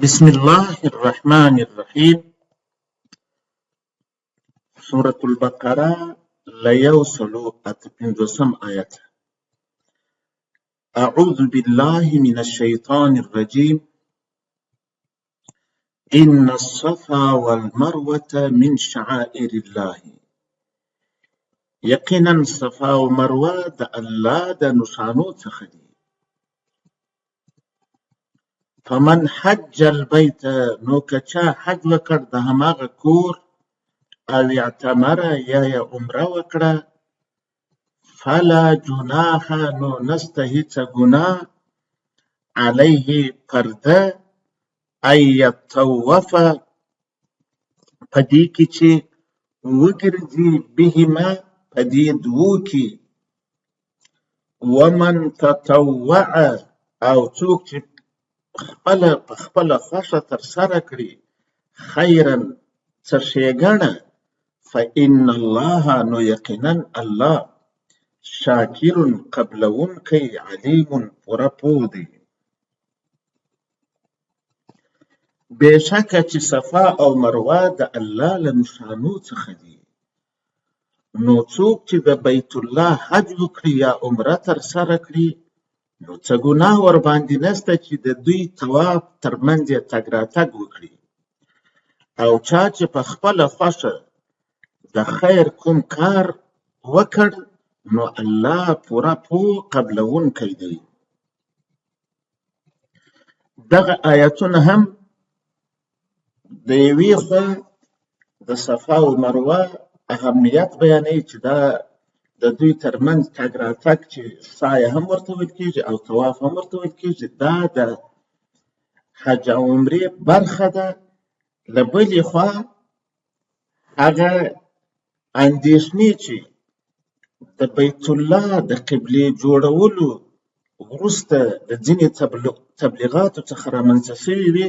بسم الله الرحمن الرحيم. سورة البقرة ليوصلوا أتبنجسم آيات. أعوذ بالله من الشيطان الرجيم. إن الصفا والمروة من شعائر الله. يقينا صفا ومروة دا الله دا نشانو تخدي. فمن حج البيت نوكچا حج وکړ د هماغه کور او اعتمر یا عمره وکړه فلا جناح نو نسته هیڅ ګناه علیه پرده ای یطوف پدې کې چې وګرځي بهما پدې دوو کې ومن تطوع او څوک چې په خپله خوښه ترسره کړي خیرا څه ښېګڼه فإن الله نو یقینا الله شاکر قبلونکی علیم پوره پوه دی. بېشکه چې صفا او مروه د الله له نښانو څخه دي نو څوک چې د بیت الله حج وکړي یا عمره ترسره کړي نو څه ګناه ورباندې نشته چې د دوی طواف ترمنځ یې تګ راتګ وکړي او چا چې په خپله خوښه د خیر کوم کار وکړ نو الله پوره پوه قبلونکی دی. دغه آیتونه هم د یوې خوا د صفا او مروه اهمیت بیانوي چې دا د دوی ترمنځ تګ راتګ چې سعی هم ورته ویل کېږي او طواف هم ورته ویل کېږي دا د حج او عمرې برخه ده. له بلې خوا هغه اندېښنې چې د بیت الله د قبلې جوړولو وروسته د ځینې تبلیغاتو څخه رامنځته شوي وي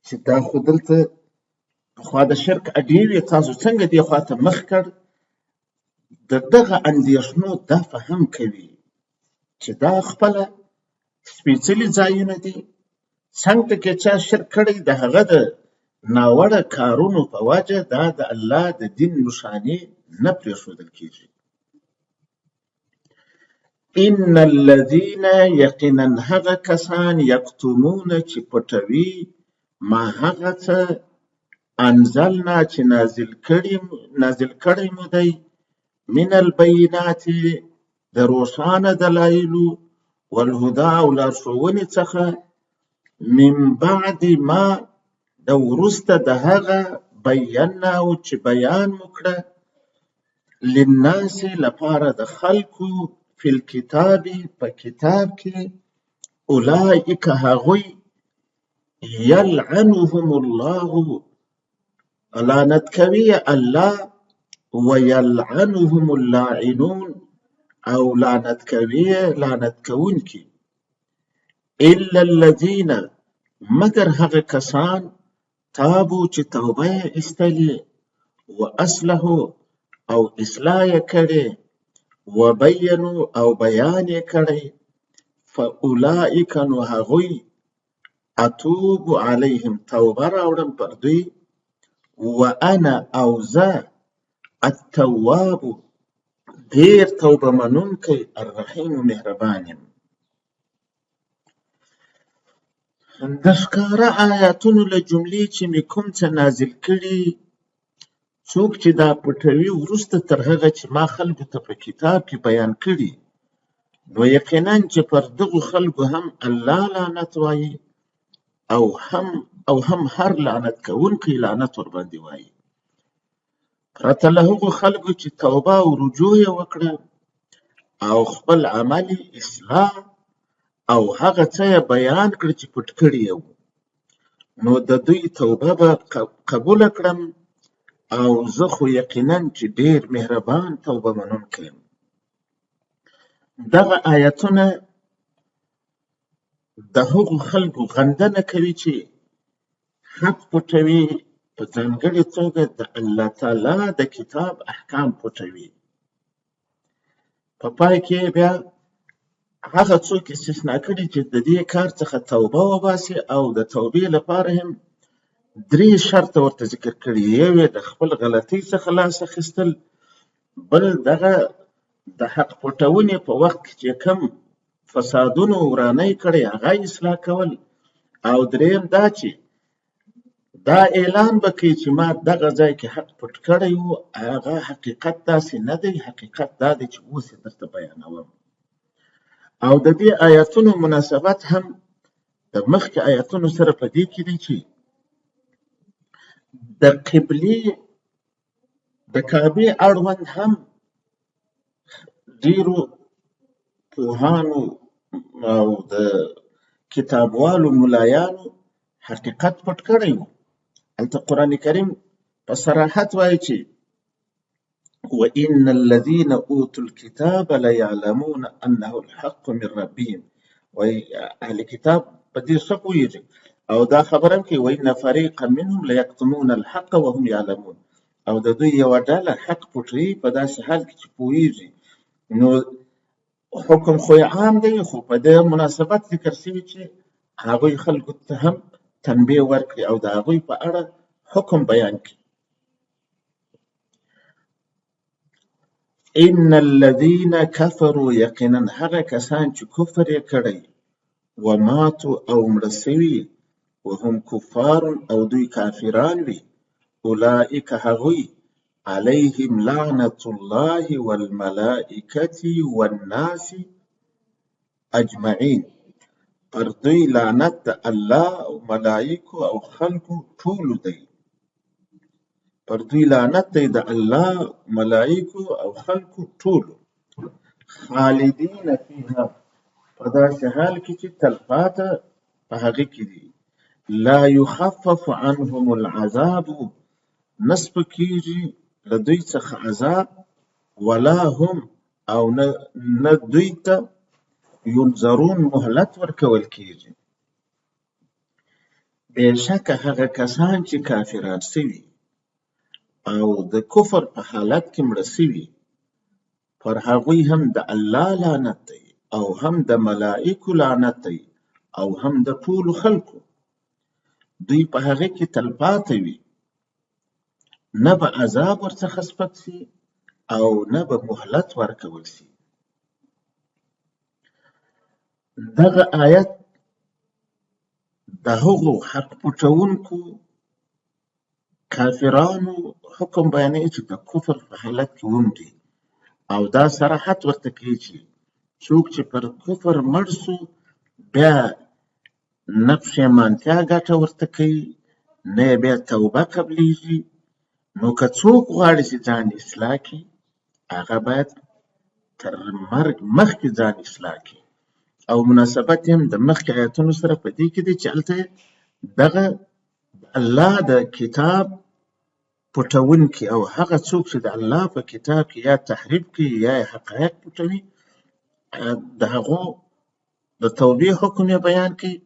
چې دا خو دلته پخوا د شرک اډې وې تاسو څنګه دې خواته مخ کړ د دغه اندېښنو دا فهم کوي چې دا خپله سپېڅلي ځایونه دي څنګ کې چا شرک کړی د هغه د ناوړه کارونو په وجه دا د الله د دین نښانې نه پرېښودل کېږي. ان الذین یقینا هغه کسان یکتمون چې پټوي ما هغه څه انزلنا چې نازل کړی مو دی من البینات د روښانه دلایلو والهدا او لارښوونې څخه من بعد ما د وروسته د هغه بیاناو چې بیان مو کړه للناس لپاره د خلکو فی الکتاب په کتاب کې اولئک هغوی یلعنهم الله لعنت کوي الله ویلعنهم اللاعنون او لعنت کوي لعنت کوونکي الا الذین مگر هغه کسان تابو چې توبه یې ایستلې و اصلحو او اصلاح یې کړې وبینو او بیان یې کړی فاولئک نو هغوی اتوب علیهم توبه راوړم پر دوی وانا او زه التواب ډېر توبه منونکی الرحیم مهربان یم. د ښکاره آیاتونو له جملې چې مې کوم څه نازل کړي څوک چې دا پټوي وروسته تر هغه چې ما خلکو ته په کتاب کې بیان کړي نو یقینا چې پر دغو خلکو هم الله لعنت وایي او هم هر لعنت کوونکی لعنت ورباندې وایي پرته له هغو خلکو چې توبه او رجوع یې وکړه او خپل عمل اصلاح او هغه څه یې بیان کړه چې پټ کړي یې نو د دوی توبه به قبوله کړم او زه خو یقینا چې ډېر مهربان توبه منونکی یم. دغه آیتونه د هغو خلکو غندنه کوي چې حق پټوي په ځانګړې توګه د الله تعالی د کتاب احکام پټوي. په پای کې بیا هغه څوک استثنا کړي چې د دې کار څخه توبه وباسي او د توبې لپاره هم 3 شرطه ورته ذکر کړي. یو یې د خپل غلطۍ څخه لاس اخیستل، بل دغه د حق پټونې په وخت کې چې کوم فسادونو ورانۍ کړی هغه اصلاح کول، او دریم دا چې دا اعلان به کوي چې ما دغه ځای کې حق پټ کړی و، هغه حقیقت داسې نه دی، حقیقت دا دی چې اوس یې درته بیانوم. او د دې آیاتونو مناسبت هم د مخکې آیاتونو سره په دې کې دی چې د قبلې د کعبې اړوند هم ډیرو پوهانو او د کتابوالو ملایانو حقیقت پټ کړی و. هلته قرآن کریم په صراحت وایي چې وَإِنَّ الَّذِينَ أُوتُوا الْكِتَابَ لَيَعْلَمُونَ أَنَّهُ الْحَقُّ مِنْ رَبِّهِمْ. وایي اهل کتاب په دې ښه پوهېږي، او دا خبره هم کوي وَإِنَّ فَرِيقًا مِنْهُمْ لَيَكْتُمُونَ الْحَقَّ وَهُمْ يَعْلَمُونَ. او د دوی یوه ډله حق پټوي په داسې حال کې چې پوهېږي. نو حکم خو عام دی، خو په دې مناسبت ذکر شوي چې هغوی خلکو ته هم تنبیه ورکړي او د هغوی په اړه حکم بیان کړي. ان الذين كفروا یقینا هغه کسان چې کفر یې کړی، وماتوا او مړه سوي، وهم کفار او دوی کافران وي، اولئک هغوی علیهم لعنة الله والملائکة والناس اجمعین، پر دوی لعنت د الله او ملائکو او خلکو ټولو دی. پر دوی لعنت دی د الله، ملائکو او خلکو ټولو. خالدین فیها، په داسې حال کې چې تلپاته په هغې کې دي. لا یخفف عنهم العذاب، نه سپکېږي له دوی څخه عذاب، ولا هم او نه دوی ته ینظرون مهلت ورکول کېږي. بېشکه هغه کسان چې کافران سوي او د کفر په حالت کې مړه سوي، پر هغوی هم د الله لعنت دی او هم د ملائکو لعنت دی او هم د ټولو خلکو. دوی په هغې کې تلپاته وي، نه به عذاب ورڅخه سپک سي او نه به مهلت ورکول سي. دغه آیت د هغو حق پټونکو کافرانو حکم بیانوي چې د کفر په حالت کې ومري، او دا صراحت ورته کوي چې څوک چې پر کفر مړ سو بیا نه پښیمانتیا ګټه ورته کوي، نه یې بیا توبه قبلیږي. نو که څوک غواړي چې ځان اصلاح کړي، هغه باید تر مرګ مخکې ځان اصلاح کړي. او مناسبت هم د مخکې آیتونو سره په دې کې دی چې هلته دغه الله د کتاب پټونکي او هغه څوک چې د الله په کتاب کې یا تحریف کوي یا یې حقایق پټوي، د هغو د توبې حکم یې بیان کوي.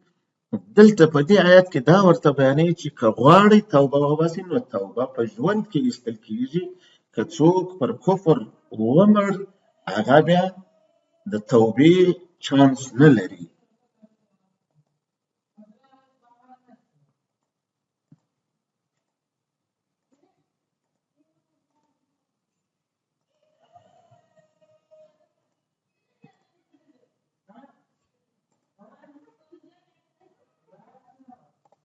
دلته په دې آیت کې دا ورته بیانوي چې که غواړئ توبه وباسئ، نو توبه په ژوند کې ایستل کېږي. که څوک پر کفر ومړ، هغه بیا د توبې چانس نه لري.